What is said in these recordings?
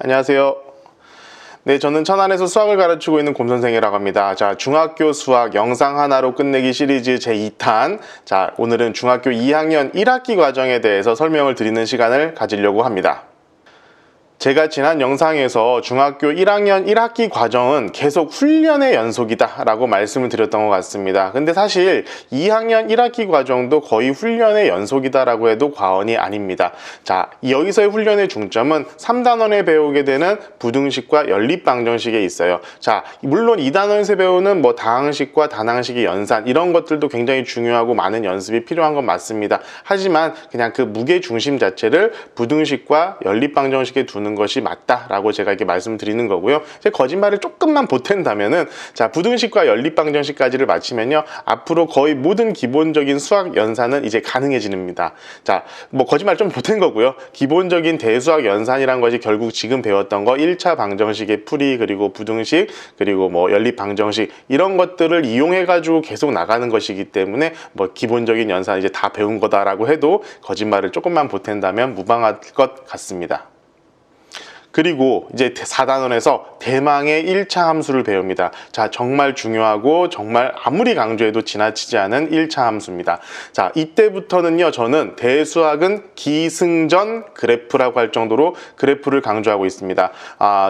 안녕하세요. 네, 저는 천안에서 수학을 가르치고 있는 곰선생이라고 합니다. 자, 중학교 수학 영상 하나로 끝내기 시리즈 제2탄. 자, 오늘은 중학교 2학년 1학기 과정에 대해서 설명을 드리는 시간을 가지려고 합니다. 제가 지난 영상에서 중학교 1학년 1학기 과정은 계속 훈련의 연속이다 라고 말씀을 드렸던 것 같습니다. 근데 사실 2학년 1학기 과정도 거의 훈련의 연속이다 라고 해도 과언이 아닙니다. 자, 여기서의 훈련의 중점은 3단원에 배우게 되는 부등식과 연립방정식에 있어요. 자, 물론 2단원에서 배우는 다항식과 단항식의 연산 이런 것들도 굉장히 중요하고 많은 연습이 필요한 건 맞습니다. 하지만 그냥 그 무게 중심 자체를 부등식과 연립방정식에 두는 것이 맞다라고 제가 이렇게 말씀드리는 거고요. 제 거짓말을 조금만 보탠다면은, 자, 부등식과 연립방정식까지를 마치면요, 앞으로 거의 모든 기본적인 수학 연산은 이제 가능해집니다. 자, 거짓말 좀 보탠 거고요. 기본적인 대수학 연산이란 것이 결국 지금 배웠던 거 1차 방정식의 풀이, 그리고 부등식, 그리고 연립방정식 이런 것들을 이용해 가지고 계속 나가는 것이기 때문에 기본적인 연산 이제 다 배운 거다라고 해도 거짓말을 조금만 보탠다면 무방할 것 같습니다. 그리고 이제 4단원에서 대망의 1차 함수를 배웁니다. 자, 정말 중요하고 정말 아무리 강조해도 지나치지 않은 1차 함수입니다. 자, 이때부터는요, 저는 대수학은 기승전 그래프라고 할 정도로 그래프를 강조하고 있습니다.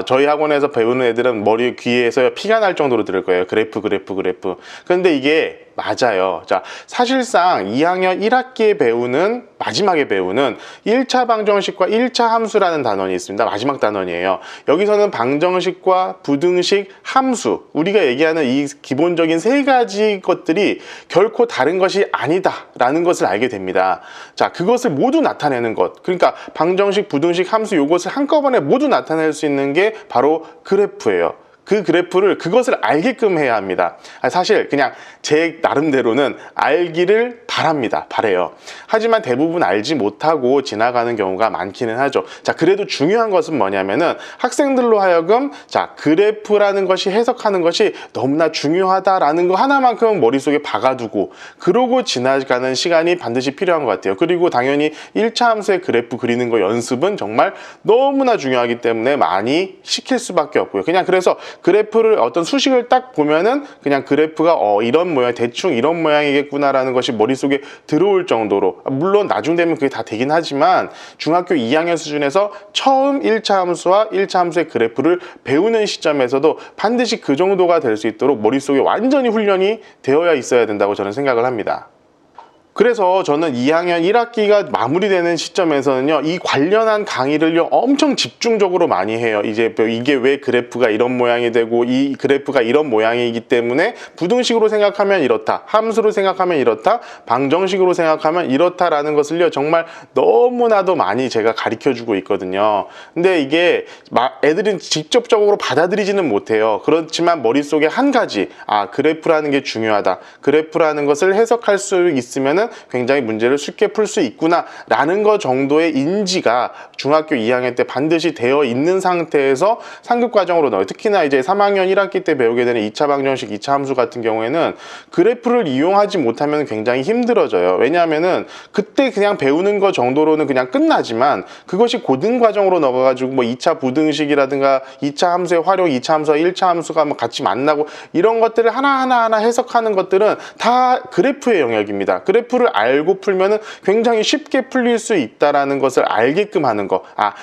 저희 학원에서 배우는 애들은 머리 귀에서 피가 날 정도로 들을 거예요. 그래프. 그런데 이게 맞아요. 자, 사실상 2학년 1학기에 배우는, 마지막에 배우는 1차 방정식과 1차 함수라는 단원이 있습니다. 마지막 단원이에요. 여기서는 방정식과 부등식, 함수, 우리가 얘기하는 이 기본적인 세 가지 것들이 결코 다른 것이 아니다라는 것을 알게 됩니다. 자, 그것을 모두 나타내는 것, 그러니까 방정식, 부등식, 함수 이것을 한꺼번에 모두 나타낼 수 있는 게 바로 그래프예요. 그 그래프를, 그것을 알게끔 해야 합니다. 사실 그냥 제 나름대로는 알기를 바래요. 하지만 대부분 알지 못하고 지나가는 경우가 많기는 하죠. 자, 그래도 중요한 것은 뭐냐면은 학생들로 하여금, 자, 그래프라는 것이 해석하는 것이 너무나 중요하다라는 거 하나만큼은 머릿속에 박아두고 그러고 지나가는 시간이 반드시 필요한 것 같아요. 그리고 당연히 1차 함수의 그래프 그리는 거 연습은 정말 너무나 중요하기 때문에 많이 시킬 수밖에 없고요. 그냥 그래서 그래프를, 어떤 수식을 딱 보면은 그냥 그래프가 이런 모양, 대충 이런 모양이겠구나라는 것이 머릿속에 들어올 정도로, 물론 나중 되면 그게 다 되긴 하지만 중학교 2학년 수준에서 처음 1차 함수와 1차 함수의 그래프를 배우는 시점에서도 반드시 그 정도가 될 수 있도록 머릿속에 완전히 훈련이 되어야 있어야 된다고 저는 생각을 합니다. 그래서 저는 2학년 1학기가 마무리되는 시점에서는요, 이 관련한 강의를요 엄청 집중적으로 많이 해요. 이게 왜 그래프가 이런 모양이 되고, 이 그래프가 이런 모양이기 때문에 부등식으로 생각하면 이렇다, 함수로 생각하면 이렇다, 방정식으로 생각하면 이렇다라는 것을요 정말 너무나도 많이 제가 가르쳐주고 있거든요. 근데 이게 애들은 직접적으로 받아들이지는 못해요. 그렇지만 머릿속에 한 가지, 그래프라는 게 중요하다, 그래프라는 것을 해석할 수 있으면은 굉장히 문제를 쉽게 풀 수 있구나 라는 것 정도의 인지가 중학교 2학년 때 반드시 되어 있는 상태에서 상급 과정으로 넣어요. 특히나 이제 3학년 1학기 때 배우게 되는 2차 방정식, 2차 함수 같은 경우에는 그래프를 이용하지 못하면 굉장히 힘들어져요. 왜냐하면은 그때 그냥 배우는 것 정도로는 그냥 끝나지만, 그것이 고등 과정으로 넣어가지고 2차 부등식이라든가 2차 함수의 활용, 2차 함수와 1차 함수가 같이 만나고 이런 것들을 하나하나 해석하는 것들은 다 그래프의 영역입니다. 그래프를 알고 풀면은 굉장히 쉽게 풀릴 수 있다라는 것을 알게끔 하는 거.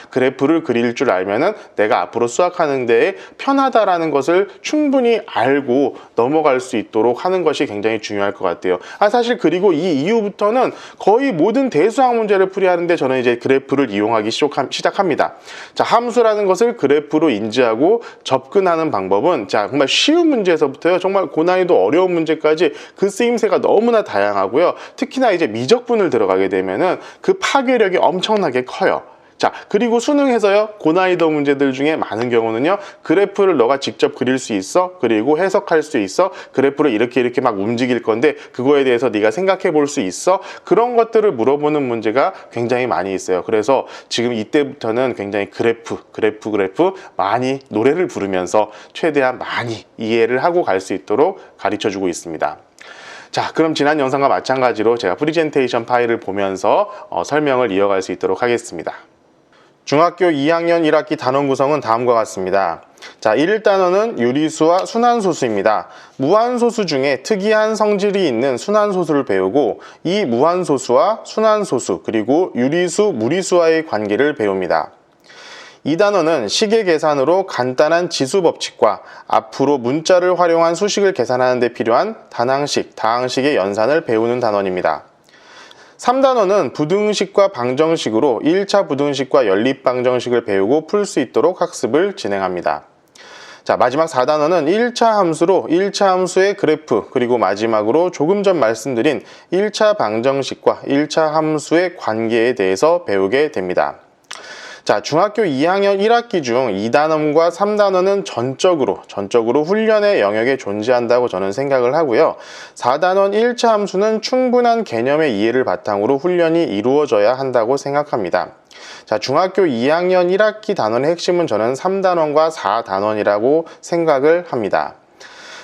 그래프를 그릴 줄 알면은 내가 앞으로 수학하는 데에 편하다라는 것을 충분히 알고 넘어갈 수 있도록 하는 것이 굉장히 중요할 것 같아요. 사실 그리고 이 이후부터는 거의 모든 대수학 문제를 풀이하는데 저는 이제 그래프를 이용하기 시작합니다. 자, 함수라는 것을 그래프로 인지하고 접근하는 방법은, 자, 정말 쉬운 문제에서부터요 정말 고난이도 어려운 문제까지 그 쓰임새가 너무나 다양하고요. 특히나 이제 미적분을 들어가게 되면은 그 파괴력이 엄청나게 커요. 자, 그리고 수능에서요 고난이도 문제들 중에 많은 경우는요, 그래프를 너가 직접 그릴 수 있어? 그리고 해석할 수 있어? 그래프를 이렇게 막 움직일 건데 그거에 대해서 네가 생각해 볼 수 있어? 그런 것들을 물어보는 문제가 굉장히 많이 있어요. 그래서 지금 이때부터는 굉장히 그래프 많이 노래를 부르면서 최대한 많이 이해를 하고 갈 수 있도록 가르쳐 주고 있습니다. 자, 그럼 지난 영상과 마찬가지로 제가 프리젠테이션 파일을 보면서 설명을 이어갈 수 있도록 하겠습니다. 중학교 2학년 1학기 단원 구성은 다음과 같습니다. 자, 1단원은 유리수와 순환소수입니다. 무한소수 중에 특이한 성질이 있는 순환소수를 배우고 이 무한소수와 순환소수 그리고 유리수, 무리수와의 관계를 배웁니다. 2단원은 식의 계산으로 간단한 지수법칙과 앞으로 문자를 활용한 수식을 계산하는 데 필요한 단항식, 다항식의 연산을 배우는 단원입니다. 3단원은 부등식과 방정식으로 1차 부등식과 연립방정식을 배우고 풀 수 있도록 학습을 진행합니다. 자, 마지막 4단원은 1차 함수로 1차 함수의 그래프 그리고 마지막으로 조금 전 말씀드린 1차 방정식과 1차 함수의 관계에 대해서 배우게 됩니다. 자, 중학교 2학년 1학기 중 2단원과 3단원은 전적으로 훈련의 영역에 존재한다고 저는 생각을 하고요. 4단원 1차 함수는 충분한 개념의 이해를 바탕으로 훈련이 이루어져야 한다고 생각합니다. 자, 중학교 2학년 1학기 단원의 핵심은 저는 3단원과 4단원이라고 생각을 합니다.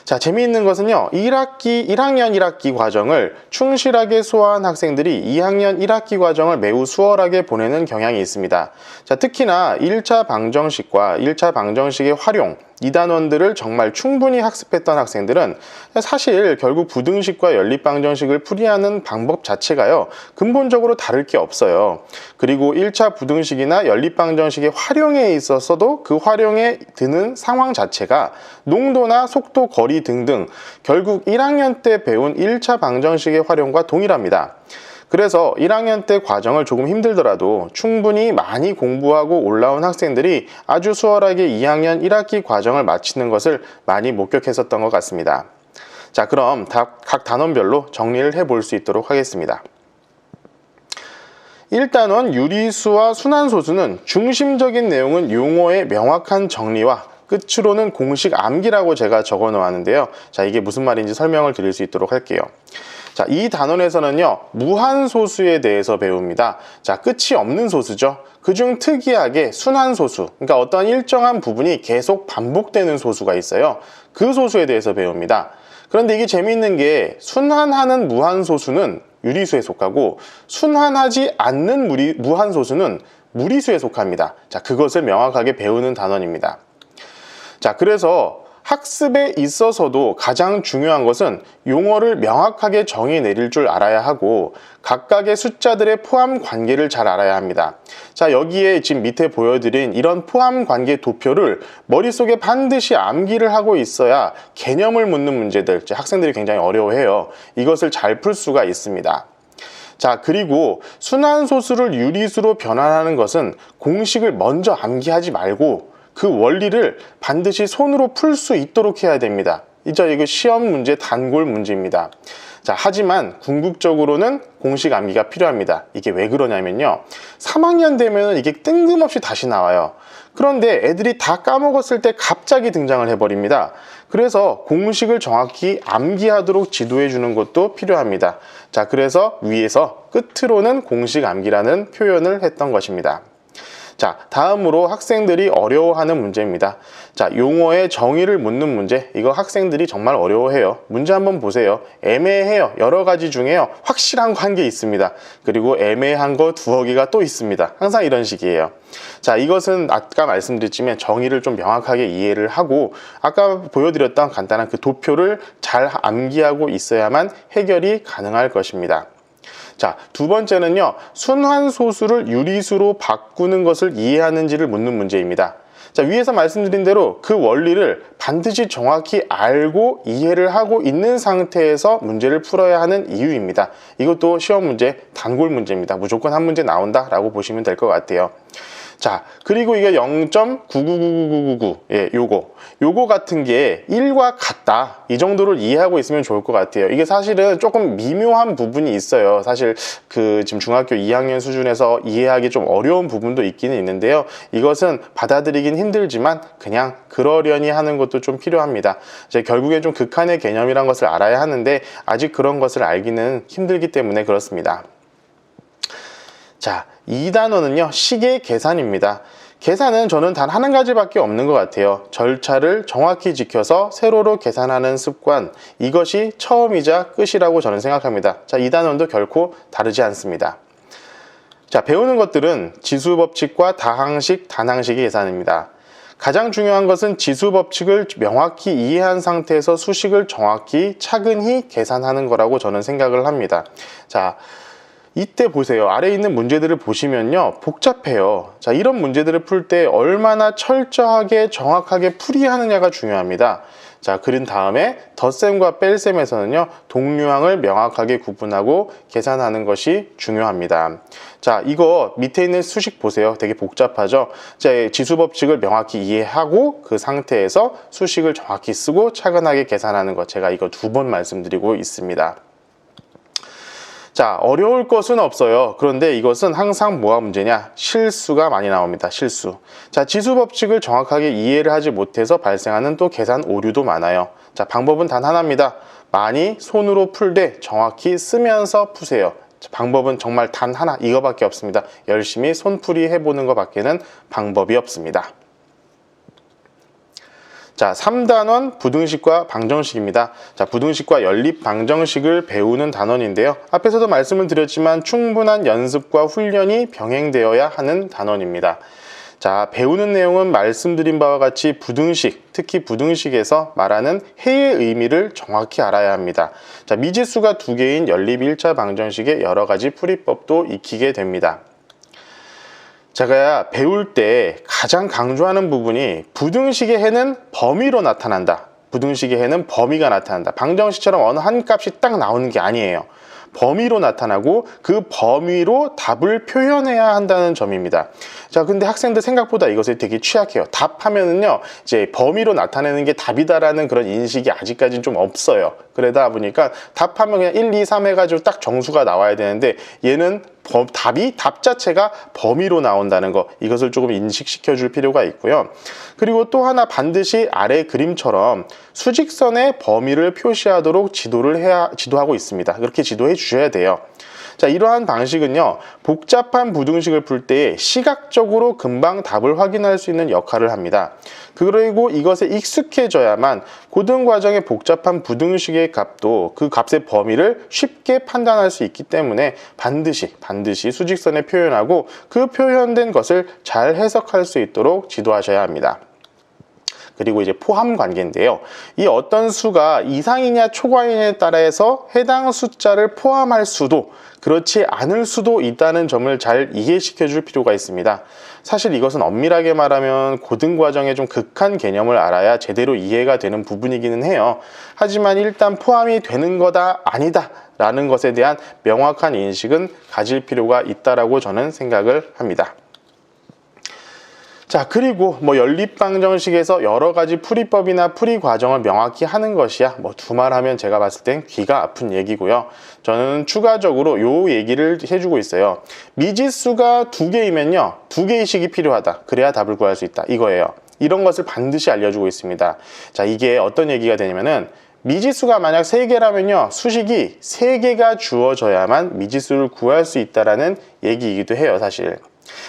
자, 재미있는 것은요, 1학년 1학기 과정을 충실하게 소화한 학생들이 2학년 1학기 과정을 매우 수월하게 보내는 경향이 있습니다. 자, 특히나 1차 방정식과 1차 방정식의 활용, 2단원들을 정말 충분히 학습했던 학생들은 사실 결국 부등식과 연립방정식을 풀이하는 방법 자체가요, 근본적으로 다를 게 없어요. 그리고 1차 부등식이나 연립방정식의 활용에 있어서도 그 활용에 드는 상황 자체가 농도나 속도, 거리 등등 결국 1학년 때 배운 1차 방정식의 활용과 동일합니다. 그래서 1학년 때 과정을 조금 힘들더라도 충분히 많이 공부하고 올라온 학생들이 아주 수월하게 2학년 1학기 과정을 마치는 것을 많이 목격했었던 것 같습니다. 자, 그럼 각 단원별로 정리를 해볼 수 있도록 하겠습니다. 1단원 유리수와 순환소수는 중심적인 내용은 용어의 명확한 정리와 끝으로는 공식 암기라고 제가 적어 놓았는데요. 자, 이게 무슨 말인지 설명을 드릴 수 있도록 할게요. 자, 이 단원에서는요, 무한소수에 대해서 배웁니다. 자, 끝이 없는 소수죠. 그중 특이하게 순환소수, 그러니까 어떤 일정한 부분이 계속 반복되는 소수가 있어요. 그 소수에 대해서 배웁니다. 그런데 이게 재미있는 게 순환하는 무한소수는 유리수에 속하고 순환하지 않는 무한소수는 무리수에 속합니다. 자, 그것을 명확하게 배우는 단원입니다. 자, 그래서 학습에 있어서도 가장 중요한 것은 용어를 명확하게 정의 내릴 줄 알아야 하고 각각의 숫자들의 포함 관계를 잘 알아야 합니다. 자, 여기에 지금 밑에 보여드린 이런 포함 관계 도표를 머릿속에 반드시 암기를 하고 있어야 개념을 묻는 문제들, 학생들이 굉장히 어려워해요. 이것을 잘 풀 수가 있습니다. 자, 그리고 순환소수를 유리수로 변환하는 것은 공식을 먼저 암기하지 말고 그 원리를 반드시 손으로 풀 수 있도록 해야 됩니다. 이거 시험 문제, 단골 문제입니다. 자, 하지만 궁극적으로는 공식 암기가 필요합니다. 이게 왜 그러냐면요, 3학년 되면 이게 뜬금없이 다시 나와요. 그런데 애들이 다 까먹었을 때 갑자기 등장을 해버립니다. 그래서 공식을 정확히 암기하도록 지도해 주는 것도 필요합니다. 자, 그래서 위에서 끝으로는 공식 암기라는 표현을 했던 것입니다. 자, 다음으로 학생들이 어려워하는 문제입니다. 자, 용어의 정의를 묻는 문제, 이거 학생들이 정말 어려워해요. 문제 한번 보세요. 애매해요. 여러 가지 중에요, 확실한 거 한 개 있습니다. 그리고 애매한 거 두어 개가 또 있습니다. 항상 이런 식이에요. 자, 이것은 아까 말씀드렸지만 정의를 좀 명확하게 이해를 하고 아까 보여드렸던 간단한 그 도표를 잘 암기하고 있어야만 해결이 가능할 것입니다. 자, 두 번째는요, 순환소수를 유리수로 바꾸는 것을 이해하는지를 묻는 문제입니다. 자, 위에서 말씀드린 대로 그 원리를 반드시 정확히 알고 이해를 하고 있는 상태에서 문제를 풀어야 하는 이유입니다. 이것도 시험 문제, 단골 문제입니다. 무조건 한 문제 나온다라고 보시면 될 것 같아요. 자, 그리고 이게 0.999999, 예, 요거 같은 게 1과 같다, 이 정도를 이해하고 있으면 좋을 것 같아요. 이게 사실은 조금 미묘한 부분이 있어요. 사실 지금 중학교 2학년 수준에서 이해하기 좀 어려운 부분도 있기는 있는데요. 이것은 받아들이긴 힘들지만 그냥 그러려니 하는 것도 좀 필요합니다. 이제 결국엔 좀 극한의 개념이란 것을 알아야 하는데 아직 그런 것을 알기는 힘들기 때문에 그렇습니다. 자, 2단원은요, 식의 계산입니다. 계산은 저는 단 한 가지밖에 없는 것 같아요. 절차를 정확히 지켜서 세로로 계산하는 습관, 이것이 처음이자 끝이라고 저는 생각합니다. 자, 2단원도 결코 다르지 않습니다. 자, 배우는 것들은 지수법칙과 다항식, 단항식의 계산입니다. 가장 중요한 것은 지수법칙을 명확히 이해한 상태에서 수식을 정확히 차근히 계산하는 거라고 저는 생각을 합니다. 자, 이때 보세요. 아래에 있는 문제들을 보시면요, 복잡해요. 자, 이런 문제들을 풀 때 얼마나 철저하게 정확하게 풀이하느냐가 중요합니다. 자, 그린 다음에 덧셈과 뺄셈에서는요, 동류항을 명확하게 구분하고 계산하는 것이 중요합니다. 자, 이거 밑에 있는 수식 보세요. 되게 복잡하죠? 자, 지수법칙을 명확히 이해하고 그 상태에서 수식을 정확히 쓰고 차근하게 계산하는 것, 제가 이거 2번 말씀드리고 있습니다. 자, 어려울 것은 없어요. 그런데 이것은 항상 뭐가 문제냐? 실수가 많이 나옵니다. 실수. 자, 지수법칙을 정확하게 이해를 하지 못해서 발생하는 또 계산 오류도 많아요. 자, 방법은 단 하나입니다. 많이 손으로 풀되 정확히 쓰면서 푸세요. 자, 방법은 정말 단 하나, 이거밖에 없습니다. 열심히 손풀이 해보는 것밖에는 방법이 없습니다. 자, 3단원 부등식과 방정식입니다. 자, 부등식과 연립 방정식을 배우는 단원인데요. 앞에서도 말씀을 드렸지만 충분한 연습과 훈련이 병행되어야 하는 단원입니다. 자, 배우는 내용은 말씀드린 바와 같이 부등식, 특히 부등식에서 말하는 해의 의미를 정확히 알아야 합니다. 자, 미지수가 2개인 연립 1차 방정식의 여러 가지 풀이법도 익히게 됩니다. 제가 배울 때 가장 강조하는 부분이 부등식의 해는 범위로 나타난다. 부등식의 해는 범위가 나타난다. 방정식처럼 어느 한 값이 딱 나오는 게 아니에요. 범위로 나타나고 그 범위로 답을 표현해야 한다는 점입니다. 자, 근데 학생들 생각보다 이것에 되게 취약해요. 답하면은요, 이제 범위로 나타내는 게 답이다라는 그런 인식이 아직까지는 좀 없어요. 그러다 보니까 답하면 그냥 1, 2, 3 해가지고 딱 정수가 나와야 되는데 얘는 답 자체가 범위로 나온다는 거, 이것을 조금 인식시켜 줄 필요가 있고요. 그리고 또 하나 반드시 아래 그림처럼 수직선의 범위를 표시하도록 지도하고 있습니다. 그렇게 지도해 주셔야 돼요. 자, 이러한 방식은요, 복잡한 부등식을 풀 때 시각적으로 금방 답을 확인할 수 있는 역할을 합니다. 그리고 이것에 익숙해져야만 고등과정의 복잡한 부등식의 값도 그 값의 범위를 쉽게 판단할 수 있기 때문에 반드시 수직선에 표현하고 그 표현된 것을 잘 해석할 수 있도록 지도하셔야 합니다. 그리고 이제 포함 관계인데요. 이 어떤 수가 이상이냐 초과이냐에 따라서 해당 숫자를 포함할 수도 그렇지 않을 수도 있다는 점을 잘 이해시켜 줄 필요가 있습니다. 사실 이것은 엄밀하게 말하면 고등과정의 좀 극한 개념을 알아야 제대로 이해가 되는 부분이기는 해요. 하지만 일단 포함이 되는 거다, 아니다 라는 것에 대한 명확한 인식은 가질 필요가 있다라고 저는 생각을 합니다. 자, 그리고 연립방정식에서 여러 가지 풀이법이나 풀이 과정을 명확히 하는 것이야 두말하면 제가 봤을 땐 귀가 아픈 얘기고요. 저는 추가적으로 요 얘기를 해주고 있어요. 미지수가 2개이면요 2개의식이 필요하다. 그래야 답을 구할 수 있다, 이거예요. 이런 것을 반드시 알려주고 있습니다. 자, 이게 어떤 얘기가 되냐면은 미지수가 만약 3개라면요 수식이 3개가 주어져야만 미지수를 구할 수 있다라는 얘기이기도 해요, 사실.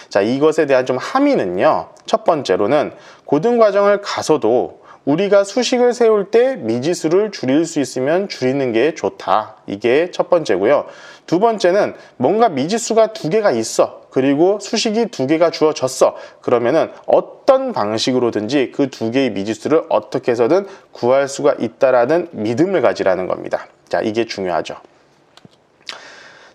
자, 이것에 대한 좀 함의는요, 첫 번째로는 고등과정을 가서도 우리가 수식을 세울 때 미지수를 줄일 수 있으면 줄이는 게 좋다. 이게 첫 번째고요. 두 번째는 뭔가 미지수가 2개가 있어. 그리고 수식이 2개가 주어졌어. 그러면은 어떤 방식으로든지 그 2개의 미지수를 어떻게 해서든 구할 수가 있다라는 믿음을 가지라는 겁니다. 자, 이게 중요하죠.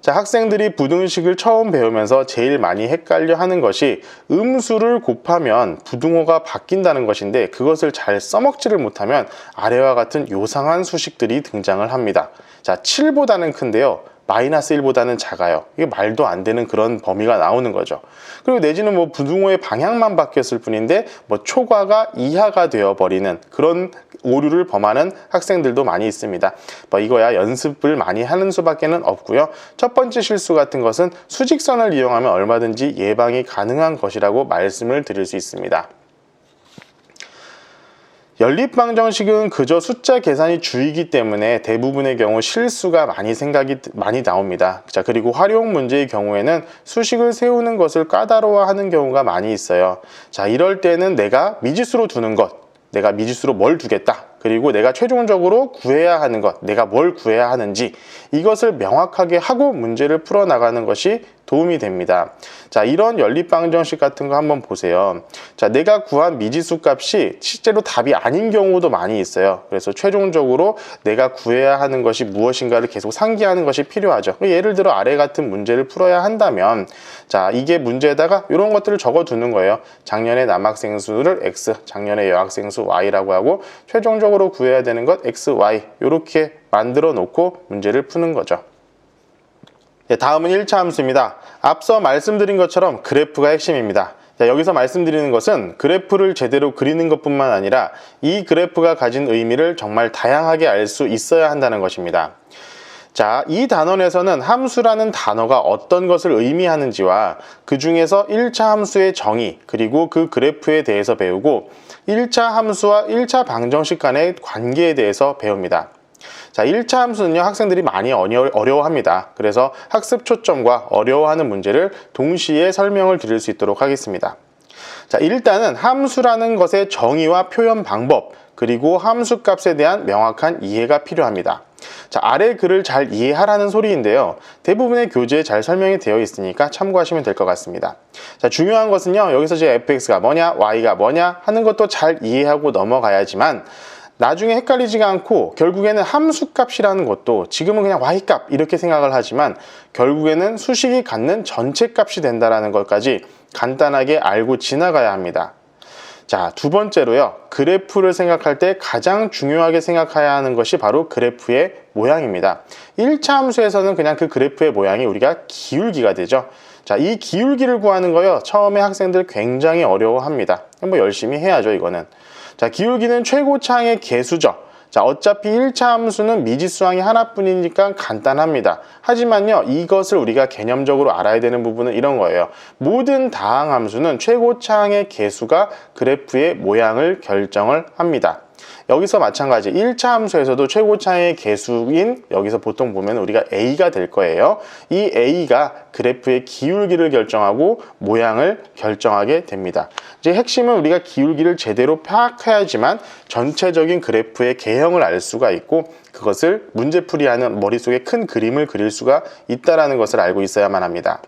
자, 학생들이 부등식을 처음 배우면서 제일 많이 헷갈려 하는 것이 음수를 곱하면 부등호가 바뀐다는 것인데 그것을 잘 써먹지를 못하면 아래와 같은 요상한 수식들이 등장을 합니다. 자, 7보다는 큰데요. 마이너스 1보다는 작아요. 이게 말도 안 되는 그런 범위가 나오는 거죠. 그리고 내지는 부등호의 방향만 바뀌었을 뿐인데 초과가 이하가 되어버리는 그런 오류를 범하는 학생들도 많이 있습니다. 이거야 연습을 많이 하는 수밖에는 없고요. 첫 번째 실수 같은 것은 수직선을 이용하면 얼마든지 예방이 가능한 것이라고 말씀을 드릴 수 있습니다. 연립방정식은 그저 숫자 계산이 주이기 때문에 대부분의 경우 실수가 많이 나옵니다. 자, 그리고 활용 문제의 경우에는 수식을 세우는 것을 까다로워하는 경우가 많이 있어요. 자, 이럴 때는 내가 미지수로 두는 것, 내가 미지수로 뭘 두겠다, 그리고 내가 최종적으로 구해야 하는 것, 내가 뭘 구해야 하는지 이것을 명확하게 하고 문제를 풀어나가는 것이 도움이 됩니다. 자, 이런 연립방정식 같은 거 한번 보세요. 자, 내가 구한 미지수 값이 실제로 답이 아닌 경우도 많이 있어요. 그래서 최종적으로 내가 구해야 하는 것이 무엇인가를 계속 상기하는 것이 필요하죠. 예를 들어 아래 같은 문제를 풀어야 한다면, 자, 이게 문제에다가 이런 것들을 적어 두는 거예요. 작년에 남학생 수를 X, 작년에 여학생 수 Y라고 하고 최종적으로 구해야 되는 것 X, Y 이렇게 만들어 놓고 문제를 푸는 거죠. 네, 다음은 1차 함수입니다. 앞서 말씀드린 것처럼 그래프가 핵심입니다. 자, 여기서 말씀드리는 것은 그래프를 제대로 그리는 것뿐만 아니라 이 그래프가 가진 의미를 정말 다양하게 알 수 있어야 한다는 것입니다. 자, 이 단원에서는 함수라는 단어가 어떤 것을 의미하는지와 그 중에서 1차 함수의 정의, 그리고 그 그래프에 대해서 배우고 1차 함수와 1차 방정식 간의 관계에 대해서 배웁니다. 자, 1차 함수는요, 학생들이 많이 어려워합니다. 그래서 학습 초점과 어려워하는 문제를 동시에 설명을 드릴 수 있도록 하겠습니다. 자, 일단은 함수라는 것의 정의와 표현 방법, 그리고 함수 값에 대한 명확한 이해가 필요합니다. 자, 아래 글을 잘 이해하라는 소리인데요. 대부분의 교재에 잘 설명이 되어 있으니까 참고하시면 될 것 같습니다. 자, 중요한 것은요, 여기서 제 fx가 뭐냐, y가 뭐냐 하는 것도 잘 이해하고 넘어가야지만 나중에 헷갈리지가 않고 결국에는 함수값이라는 것도 지금은 그냥 y값 이렇게 생각을 하지만 결국에는 수식이 갖는 전체값이 된다는 것까지 간단하게 알고 지나가야 합니다. 자, 두 번째로요, 그래프를 생각할 때 가장 중요하게 생각해야 하는 것이 바로 그래프의 모양입니다. 1차 함수에서는 그냥 그 그래프의 모양이 우리가 기울기가 되죠. 자, 이 기울기를 구하는 거요, 처음에 학생들 굉장히 어려워합니다. 뭐 열심히 해야죠, 이거는. 자, 기울기는 최고차항의 개수죠. 자, 어차피 1차 함수는 미지수항이 하나뿐이니까 간단합니다. 하지만요, 이것을 우리가 개념적으로 알아야 되는 부분은 이런 거예요. 모든 다항 함수는 최고차항의 개수가 그래프의 모양을 결정을 합니다. 여기서 마찬가지 1차 함수에서도 최고차항의 개수인 여기서 보통 보면 우리가 A가 될 거예요. 이 A가 그래프의 기울기를 결정하고 모양을 결정하게 됩니다. 이제 핵심은 우리가 기울기를 제대로 파악해야지만 전체적인 그래프의 개형을 알 수가 있고 그것을 문제풀이하는 머릿속에 큰 그림을 그릴 수가 있다는 것을 알고 있어야만 합니다.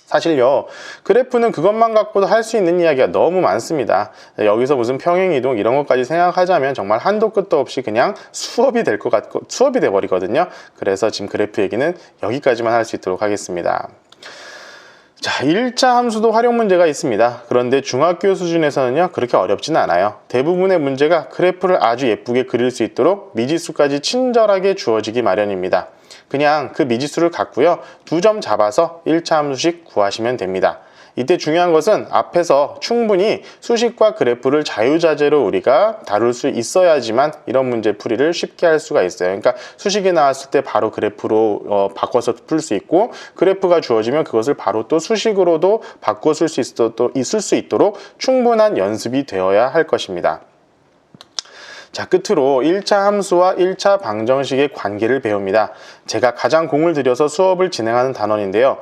사실요, 그래프는 그것만 갖고도 할 수 있는 이야기가 너무 많습니다. 여기서 무슨 평행이동 이런 것까지 생각하자면 정말 한도 끝도 없이 그냥 수업이 될 것 같고 수업이 돼버리거든요. 그래서 지금 그래프 얘기는 여기까지만 할 수 있도록 하겠습니다. 자, 1차 함수도 활용 문제가 있습니다. 그런데 중학교 수준에서는요, 그렇게 어렵지는 않아요. 대부분의 문제가 그래프를 아주 예쁘게 그릴 수 있도록 미지수까지 친절하게 주어지기 마련입니다. 그냥 그 미지수를 갖고요, 2점 잡아서 1차 함수식 구하시면 됩니다. 이때 중요한 것은 앞에서 충분히 수식과 그래프를 자유자재로 우리가 다룰 수 있어야지만 이런 문제 풀이를 쉽게 할 수가 있어요. 그러니까 수식이 나왔을 때 바로 그래프로 바꿔서 풀 수 있고, 그래프가 주어지면 그것을 바로 또 수식으로도 바꿔 쓸 수 있을 수 있도록 충분한 연습이 되어야 할 것입니다. 자, 끝으로 1차 함수와 1차 방정식의 관계를 배웁니다. 제가 가장 공을 들여서 수업을 진행하는 단원인데요.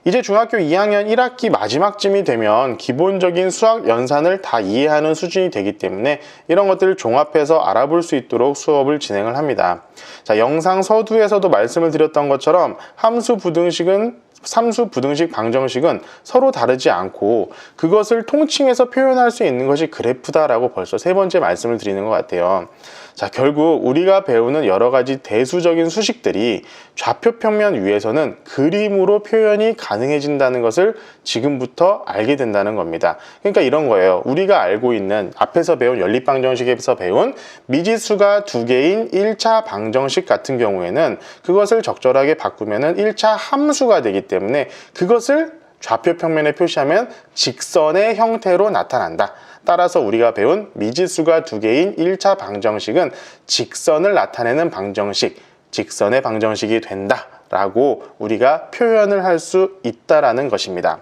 이제 중학교 2학년 1학기 마지막쯤이 되면 기본적인 수학 연산을 다 이해하는 수준이 되기 때문에 이런 것들을 종합해서 알아볼 수 있도록 수업을 진행을 합니다. 자, 영상 서두에서도 말씀을 드렸던 것처럼 함수 부등식은 삼수 부등식 방정식은 서로 다르지 않고 그것을 통칭해서 표현할 수 있는 것이 그래프다라고 벌써 세 번째 말씀을 드리는 것 같아요. 자, 결국 우리가 배우는 여러 가지 대수적인 수식들이 좌표 평면 위에서는 그림으로 표현이 가능해진다는 것을 지금부터 알게 된다는 겁니다. 그러니까 이런 거예요. 우리가 알고 있는 앞에서 배운 연립방정식에서 배운 미지수가 2개인 1차 방정식 같은 경우에는 그것을 적절하게 바꾸면은 1차 함수가 되기 때문에 그것을 좌표 평면에 표시하면 직선의 형태로 나타난다. 따라서 우리가 배운 미지수가 2개인 1차 방정식은 직선을 나타내는 방정식, 직선의 방정식이 된다라고 우리가 표현을 할 수 있다라는 것입니다.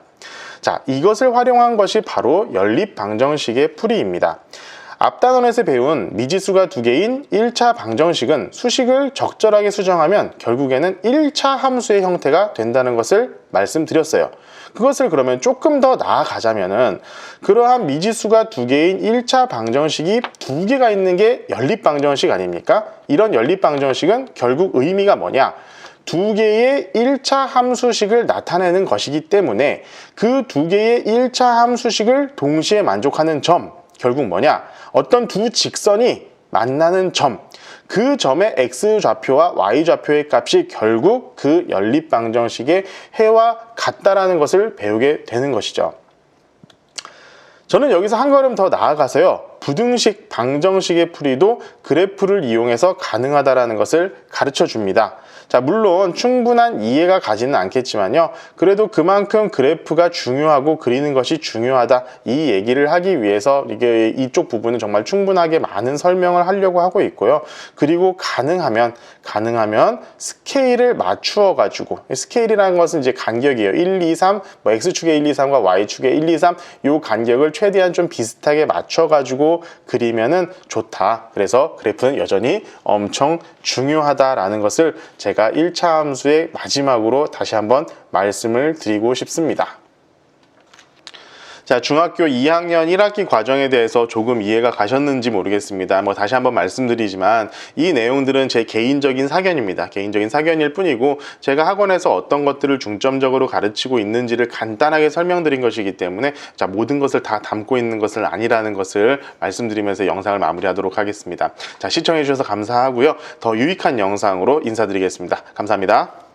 자, 이것을 활용한 것이 바로 연립 방정식의 풀이입니다. 앞 단원에서 배운 미지수가 2개인 1차 방정식은 수식을 적절하게 수정하면 결국에는 1차 함수의 형태가 된다는 것을 말씀드렸어요. 그것을 그러면 조금 더 나아가자면은 그러한 미지수가 2개인 1차 방정식이 2개가 있는 게 연립 방정식 아닙니까? 이런 연립 방정식은 결국 의미가 뭐냐? 두 개의 1차 함수식을 나타내는 것이기 때문에 그 두 개의 1차 함수식을 동시에 만족하는 점, 결국 뭐냐? 어떤 두 직선이 만나는 점, 그 점의 x좌표와 y좌표의 값이 결국 그 연립방정식의 해와 같다라는 것을 배우게 되는 것이죠. 저는 여기서 한 걸음 더 나아가서요, 부등식 방정식의 풀이도 그래프를 이용해서 가능하다라는 것을 가르쳐 줍니다. 자, 물론 충분한 이해가 가지는 않겠지만요, 그래도 그만큼 그래프가 중요하고 그리는 것이 중요하다, 이 얘기를 하기 위해서 이쪽 부분은 정말 충분하게 많은 설명을 하려고 하고 있고요. 그리고 가능하면 스케일을 맞추어 가지고, 스케일이라는 것은 이제 간격이에요. 1, 2, 3, 뭐 x축의 1, 2, 3과 y축의 1, 2, 3, 요 간격을 최대한 좀 비슷하게 맞춰 가지고 그리면은 좋다. 그래서 그래프는 여전히 엄청 중요하다라는 것을 제가 1차 함수의 마지막으로 다시 한번 말씀을 드리고 싶습니다. 자, 중학교 2학년 1학기 과정에 대해서 조금 이해가 가셨는지 모르겠습니다. 뭐 다시 한번 말씀드리지만 이 내용들은 제 개인적인 사견입니다. 개인적인 사견일 뿐이고, 제가 학원에서 어떤 것들을 중점적으로 가르치고 있는지를 간단하게 설명드린 것이기 때문에 자, 모든 것을 다 담고 있는 것은 아니라는 것을 말씀드리면서 영상을 마무리하도록 하겠습니다. 자, 시청해 주셔서 감사하고요. 더 유익한 영상으로 인사드리겠습니다. 감사합니다.